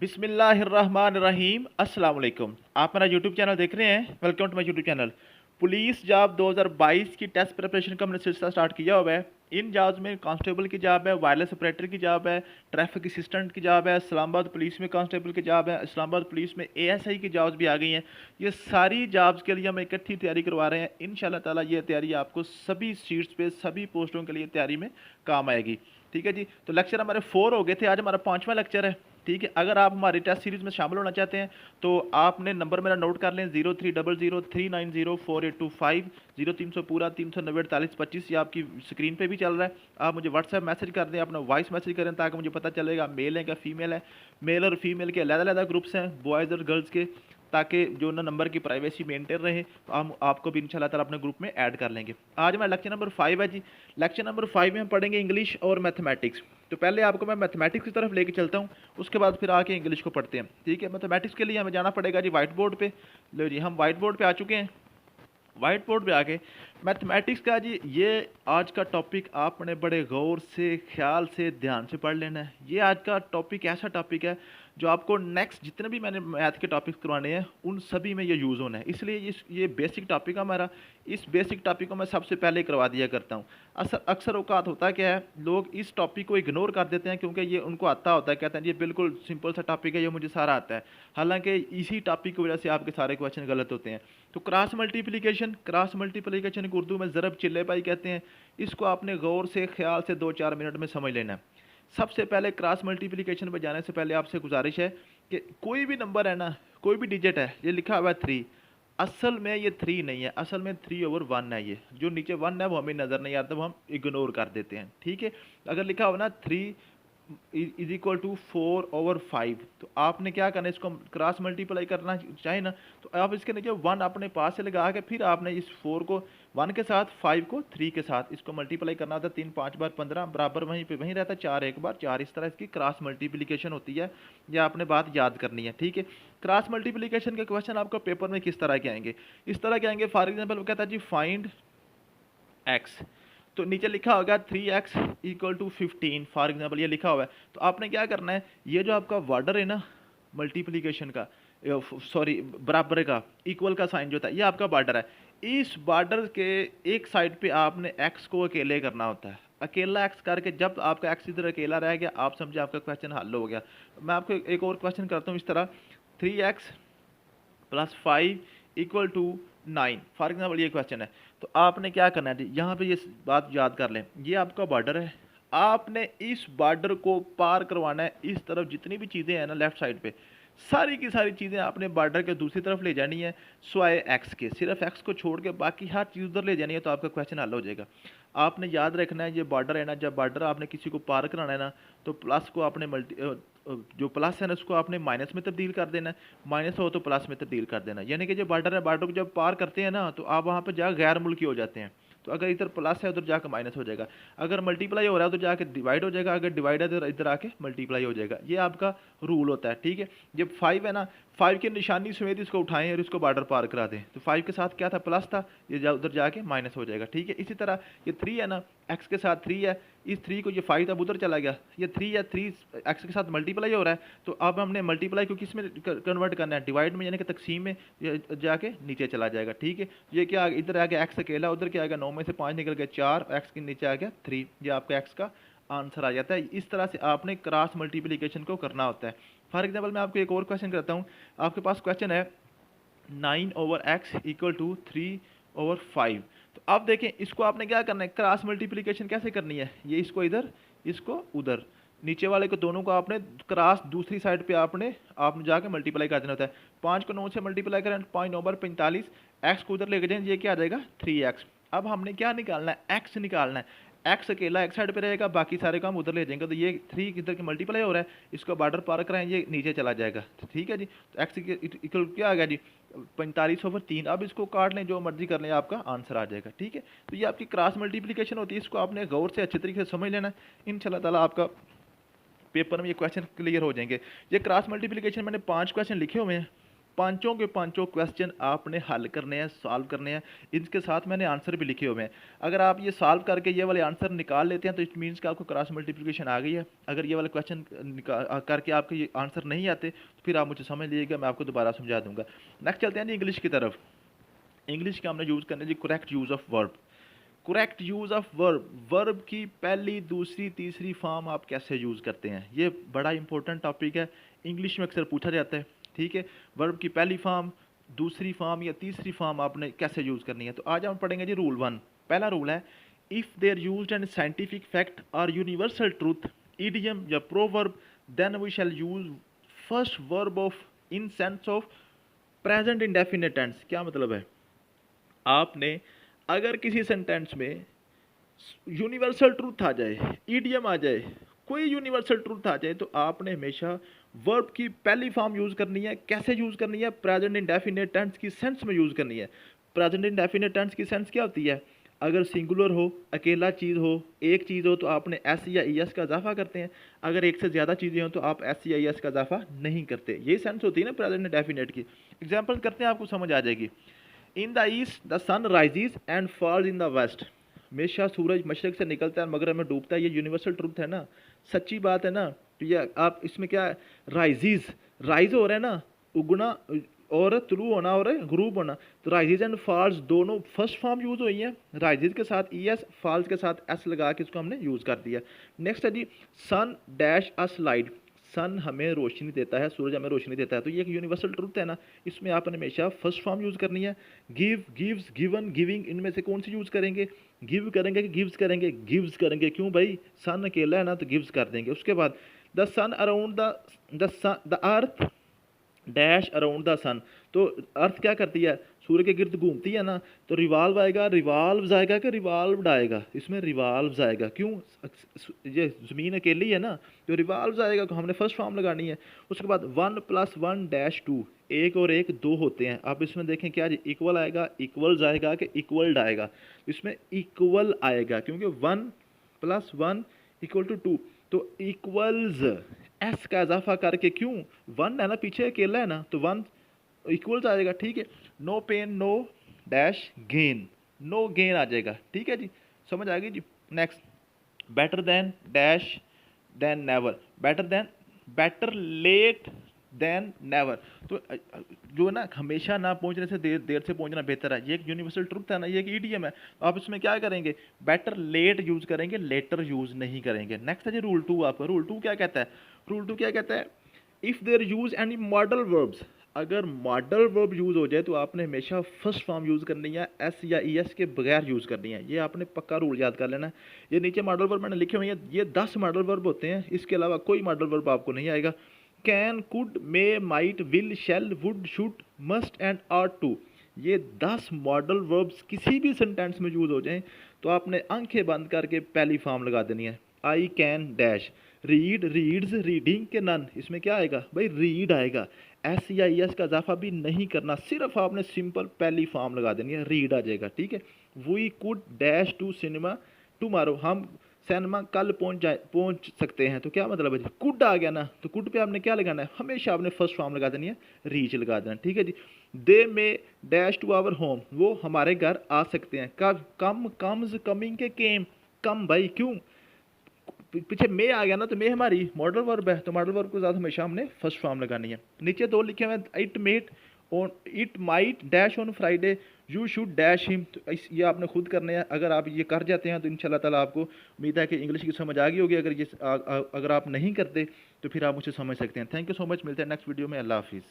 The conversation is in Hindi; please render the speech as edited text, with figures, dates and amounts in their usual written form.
बिस्मिल्लाहिर्रहमानिर्रहीम अस्सलाम वालेकुम। आप मेरा यूट्यूब चैनल देख रहे हैं। Welcome to my YouTube channel. Police job 2022 की टेस्ट प्रिपरेशन का हमने सिलसिला स्टार्ट किया हुआ है। इन जॉब्स में कांस्टेबल की जॉब है, वायरलेस ऑपरेटर की जॉब है, ट्रैफिक असिस्टेंट की जॉब है, इस्लामाबाद पुलिस में कांस्टेबल की जॉब है, इस्लामाबाद पुलिस में एएसआई की जॉब्स भी आ गई हैं। ये सारी जॉब्स के लिए हम इकट्ठी तैयारी करवा रहे हैं। इंशाल्लाह ताला ये तैयारी आपको सभी सीट्स पे सभी पोस्टों के लिए तैयारी में काम आएगी। ठीक है जी। तो लेक्चर हमारे 4 हो गए थे, आज हमारा 5वां लेक्चर है। ठीक है, अगर आप हमारी टेस्ट सीरीज़ में शामिल होना चाहते हैं तो आपने नंबर मेरा नोट कर लें 0300390482 0300 पूरा 390 48 25। ये आपकी स्क्रीन पे भी चल रहा है। आप मुझे व्हाट्सएप मैसेज कर दें, अपना वॉइस मैसेज करें ताकि मुझे पता चलेगा मेल है क्या फीमेल है। मेल और फीमेल के अलग-अलग ग्रुप्स हैं, बॉयज़ और गर्ल्स के, ताकि जो ना नंबर की प्राइवेसी मेंटेन रहे। तो हम आपको भी इंशाल्लाह ताला अपने ग्रुप में ऐड कर लेंगे। आज हमारा लेक्चर नंबर 5 है जी। लेक्चर नंबर 5 में हम पढ़ेंगे इंग्लिश और मैथमेटिक्स। तो पहले आपको मैं मैथमेटिक्स की तरफ लेके चलता हूँ, उसके बाद फिर आके इंग्लिश को पढ़ते हैं। ठीक है, मैथमेटिक्स के लिए हमें जाना पड़ेगा जी वाइट बोर्ड पे। लो जी, हम वाइट बोर्ड पे आ चुके हैं। वाइट बोर्ड पे आके मैथमेटिक्स का जी ये आज का टॉपिक आपने बड़े गौर से, ख्याल से, ध्यान से पढ़ लेना है। ये आज का टॉपिक ऐसा टॉपिक है जो आपको नेक्स्ट जितने भी मैंने मैथ के टॉपिक्स करवाने हैं उन सभी में ये यूज़ होना है। इसलिए ये बेसिक टॉपिक है हमारा। इस बेसिक टॉपिक को मैं सबसे पहले करवा दिया करता हूँ। अक्सर औकात होता क्या है, लोग इस टॉपिक को इग्नोर कर देते हैं क्योंकि ये उनको आता होता है, कहते हैं ये बिल्कुल सिंपल सा टॉपिक है, ये मुझे सारा आता है। हालांकि इसी टॉपिक की वजह से आपके सारे क्वेश्चन गलत होते हैं। तो क्रॉस मल्टीप्लिकेशन को उर्दू में ज़रब चिल्ले पाई कहते हैं। इसको आपने गौर से, ख्याल से 2-4 मिनट में समझ लेना है। सबसे पहले क्रॉस मल्टीप्लिकेशन पर जाने से पहले आपसे गुजारिश है कि कोई भी नंबर है ना, कोई भी डिजिट है, ये लिखा हुआ है 3, असल में ये 3 नहीं है, असल में 3/1 है। ये जो नीचे 1 है वो हमें नज़र नहीं आता, वो हम इग्नोर कर देते हैं। ठीक है, अगर लिखा हुआ ना 3 इज इक्वल टू 4/5, तो आपने क्या करना है, इसको क्रॉस मल्टीप्लाई करना चाहे ना तो आप इसके नीचे 1 अपने पास से लगा के फिर आपने इस 4 को 1 के साथ, 5 को 3 के साथ इसको मल्टीप्लाई करना होता है। 3 5 बार 15 बराबर वहीं पे वहीं रहता है, 4 एक बार 4। इस तरह इसकी क्रॉस मल्टीप्लिकेशन होती है। ये आपने बात याद करनी है। ठीक है, क्रॉस मल्टीप्लिकेशन के क्वेश्चन आपको पेपर में किस तरह के आएंगे, इस तरह के आएंगे। फॉर एग्जाम्पल वो कहता है जी फाइंड एक्स, तो नीचे लिखा होगा 3x equal to 15, for example ये लिखा हुआ है। तो आपने क्या करना है, ये जो आपका बॉर्डर है ना मल्टीप्लिकेशन का, सॉरी बराबर का, इक्वल का साइन जो था, ये आपका बॉर्डर है। इस बॉर्डर के एक साइड पे आपने x को अकेले करना होता है। अकेला x करके जब आपका x इधर अकेला रह गया, आप समझे आपका क्वेश्चन हल हो गया। मैं आपको एक और क्वेश्चन करता हूँ इस तरह, 3x + 5 equal to 9, for example ये क्वेश्चन है। तो आपने क्या करना है जी, यहाँ पे ये बात याद कर लें, ये आपका बॉर्डर है। आपने इस बॉर्डर को पार करवाना है। इस तरफ जितनी भी चीज़ें हैं ना लेफ्ट साइड पे, सारी की सारी चीज़ें आपने बॉर्डर के दूसरी तरफ ले जानी है, स्वाय एक्स के। सिर्फ एक्स को छोड़ के बाकी हर चीज़ उधर ले जानी है, तो आपका क्वेश्चन हल हो जाएगा। आपने याद रखना है ये बॉर्डर है ना, जब बॉर्डर आपने किसी को पार कराना है ना, तो प्लस को आपने जो प्लस है ना उसको आपने माइनस में तब्दील कर देना है, माइनस हो तो प्लस में तब्दील कर देना। यानी कि जो बॉर्डर है, बॉर्डर को जब पार करते हैं ना तो आप वहाँ पर जा गैर मुल्की हो जाते हैं। तो अगर इधर प्लस है उधर जाकर माइनस हो जाएगा, अगर मल्टीप्लाई हो रहा है तो जाके डिवाइड हो जाएगा, अगर डिवाइड है तो इधर आके मल्टीप्लाई हो जाएगा। ये आपका रूल होता है। ठीक है, जब 5 है ना, 5 की निशानी समेत इसको उठाएं और इसको बॉर्डर पार करा दें, तो 5 के साथ क्या था, प्लस था, ये उधर जाके माइनस हो जाएगा। ठीक है, इसी तरह ये 3 है ना, एक्स के साथ 3 है, इस 3 को ये 5 अब उधर चला गया, ये 3 है, 3 एक्स के साथ मल्टीप्लाई हो रहा है, तो अब हमने मल्टीप्लाई को किस में कन्वर्ट करना है, डिवाइड में, यानी कि तकसीम में, जाके नीचे चला जाएगा। ठीक है, ये क्या इधर आ गया एक्स अकेला, उधर क्या आ गया 9 में से 5 निकल गया 4, एक्स के नीचे आ गया 3, ये आपका एक्स का आंसर आ जाता है। इस तरह से आपने क्रॉस मल्टीप्लिकेशन को करना होता है। फॉर एग्जाम्पल मैं आपको एक और क्वेश्चन करता हूँ। आपके पास क्वेश्चन है 9/x इक्वल टू 3/5। तो आप देखें इसको आपने क्या करना है, क्रॉस मल्टीप्लिकेशन कैसे करनी है, ये इसको इधर, इसको उधर, नीचे वाले को दोनों को आपने क्रॉस दूसरी साइड पे आपने जाके मल्टीप्लाई कर देना होता है। 5 को 9 से मल्टीप्लाई करें, 5/9 = 45, एक्स को उधर लेके जाएं, ये क्या आ जाएगा 3x। अब हमने क्या निकालना है, एक्स निकालना है। एक्स अकेला एक साइड पे रहेगा, बाकी सारे काम उधर ले जाएंगे। तो ये 3 इधर के मल्टीप्लाई हो रहा है, इसको बॉर्डर पार कराएं, ये नीचे चला जाएगा। तो ठीक है जी, तो एक्स इक्वल क्या आ गया जी 45/3। अब इसको काट लें, जो मर्जी कर लें, आपका आंसर आ जाएगा। ठीक है, तो ये आपकी क्रॉस मल्टीप्लिकेशन होती है, इसको आपने गौर से अच्छे तरीके से समझ लेना है। इंशाल्लाह ताला आपका पेपर में ये क्वेश्चन क्लियर हो जाएंगे। ये क्रॉस मल्टीप्लिकेशन मैंने 5 क्वेश्चन लिखे हुए हैं, पांचों के पांचों क्वेश्चन आपने हल करने हैं, सॉल्व करने हैं। इनके साथ मैंने आंसर भी लिखे हुए हैं। अगर आप ये सॉल्व करके ये वाले आंसर निकाल लेते हैं तो इट मीन्स कि आपको क्रॉस मल्टीप्लिकेशन आ गई है। अगर ये वाले क्वेश्चन करके आपके ये आंसर नहीं आते तो फिर आप मुझे समझ लीजिएगा, मैं आपको दोबारा समझा दूंगा। नेक्स्ट चलते हैं जी इंग्लिश की तरफ। इंग्लिश का हमने यूज़ करना है जी correct use of verb. Correct use of verb, verb की पहली, दूसरी, तीसरी फॉर्म आप कैसे यूज़ करते हैं, ये बड़ा इंपॉर्टेंट टॉपिक है, इंग्लिश में अक्सर पूछा जाता है। ठीक है, वर्ब की पहली फॉर्म, दूसरी फॉर्म या तीसरी फॉर्म आपने कैसे यूज़ करनी है। तो आज हम पढ़ेंगे जी रूल 1। पहला रूल है, if there used and scientific fact और यूनिवर्सल ट्रूथ, इडियम या proverb, then we shall use first verb of in sense of present indefinite tense. क्या मतलब है, आपने अगर किसी सेंटेंस में यूनिवर्सल ट्रूथ आ जाए, ईडियम आ जाए, कोई यूनिवर्सल ट्रूथ आ जाए, तो आपने हमेशा वर्ब की पहली फॉर्म यूज़ करनी है। कैसे यूज़ करनी है, प्रेजेंट इंडेफिनिट टेंस की सेंस में यूज़ करनी है। प्रेजेंट इंडेफिनिट टेंस की सेंस क्या होती है, अगर सिंगुलर हो, अकेला चीज़ हो, एक चीज़ हो, तो आपने एस या ई एस का इजाफा करते हैं। अगर एक से ज़्यादा चीज़ें हों तो आप एस या ई एस का इजाफा नहीं करते। ये सेंस होती है ना प्रेजेंट इंडेफिनिट की। एग्जाम्पल करते हैं, आपको समझ आ जाएगी। In the east the sun rises and falls in the west. हमेशा सूरज मशरक से निकलता है और मगरब में डूबता है, ये यूनिवर्सल ट्रूथ है ना, सच्ची बात है ना। तो ये आप इसमें क्या है, राइजेज, राइज हो रहा है ना, उगना, और तुलू होना और ग्रूब होना। तो राइजेज एंड फॉल्स दोनों फर्स्ट फॉर्म यूज़ हुई है, राइजेज के साथ ई एस, फॉल्स के साथ एस लगा के इसको हमने यूज़ कर दिया। नेक्स्ट है जी, सन डैश अस लाइट। सन हमें रोशनी देता है, सूरज हमें रोशनी देता है, तो ये एक यूनिवर्सल ट्रूथ है ना, इसमें आपने हमेशा फर्स्ट फॉर्म यूज़ करनी है। गिव, गिव्स, गिवन, गिविंग, इनमें से कौन सी यूज़ करेंगे, गिव करेंगे कि गिव्स करेंगे, गिव्स करेंगे। क्यों भाई, सन अकेला है ना, तो गिव्स कर देंगे। उसके बाद the sun around the earth dash around the sun. तो अर्थ क्या करती है, सूर्य के गिर्द घूमती है ना, तो रिवाल्व आएगा, रिवाल्व आएगा कि रिवाल्व आएगा, इसमें रिवाल्व आएगा। क्यों, ये ज़मीन अकेली है ना, तो रिवाल्व आएगा, तो हमने फर्स्ट फॉर्म लगानी है। उसके बाद 1 + 1 डैश 2, एक और एक दो होते हैं। आप इसमें देखें क्या इक्वल आएगा, इक्वल्स आएगा कि इक्वल्ड आएगा, इसमें इक्वल आएगा, क्योंकि 1 + 1 = 2, तो इक्वल्स एस का इजाफा करके, क्यों 1 है ना, पीछे अकेला है ना, तो 1 इक्वल्स आ जाएगा। ठीक है, no pain no dash gain, no gain आ जाएगा। ठीक है जी, समझ आ गई जी। Next, better than dash than never, better than, better late than never. तो जो है ना, हमेशा ना पहुंचने से देर देर से पहुंचना बेहतर है, ये एक यूनिवर्सल ट्रुथ है ना, ये एक ईडीएम है। तो आप इसमें क्या करेंगे, बेटर लेट यूज करेंगे, लेटर यूज नहीं करेंगे। नेक्स्ट है जी रूल 2। आपका रूल 2 क्या कहता है, रूल 2 क्या कहता है, if there use any model verbs, अगर मॉडल वर्ब यूज़ हो जाए तो आपने हमेशा फर्स्ट फॉर्म यूज़ करनी है, एस या ई एस के बगैर यूज़ करनी है। ये आपने पक्का रूल याद कर लेना है। ये नीचे मॉडल वर्ब मैंने लिखे हुए हैं, ये 10 मॉडल वर्ब होते हैं, इसके अलावा कोई मॉडल वर्ब आपको नहीं आएगा। Can, could, may, might, will, shall, would, should, must and ought to, ये 10 मॉडल वर्ब्स किसी भी सेंटेंस में यूज़ हो जाएं तो आपने आंखें बंद करके पहली फॉर्म लगा देनी है। I can dash, read, reads, reading के नन, इसमें क्या आएगा भाई, रीड आएगा। एस या ई एस का इजाफा भी नहीं करना, सिर्फ आपने सिंपल पहली फॉर्म लगा देनी है, रीड आ जाएगा। ठीक है, we could dash to cinema tomorrow, हम सिनेमा कल पहुंच सकते हैं। तो क्या मतलब है, कुड आ गया ना, तो कुड पे आपने क्या लगाना है, हमेशा आपने फर्स्ट फॉर्म लगा देनी है, रीच लगा देना। ठीक है जी, दे में डैश टू आवर होम, वो हमारे घर आ सकते हैं। कब, कम, कम्स, कमिंग के केम, कम भाई, क्यों पीछे मे आ गया ना, तो मे हमारी मॉडल वर्ब है, तो मॉडल वर्ब के साथ हमेशा हमने फर्स्ट फॉर्म लगानी है। नीचे 2 लिखे हुए हैं, it met on, it might dash on Friday, you should dash him. तो ये आपने खुद करने हैं। अगर आप ये कर जाते हैं तो इंशाल्लाह ताला आपको उम्मीद है कि इंग्लिश की समझ आ गई होगी। अगर ये अगर आप नहीं करते तो फिर आप मुझे समझ सकते हैं। थैंक यू सो मच, मिलते हैं नेक्स्ट वीडियो में। अल्लाह हाफिज़।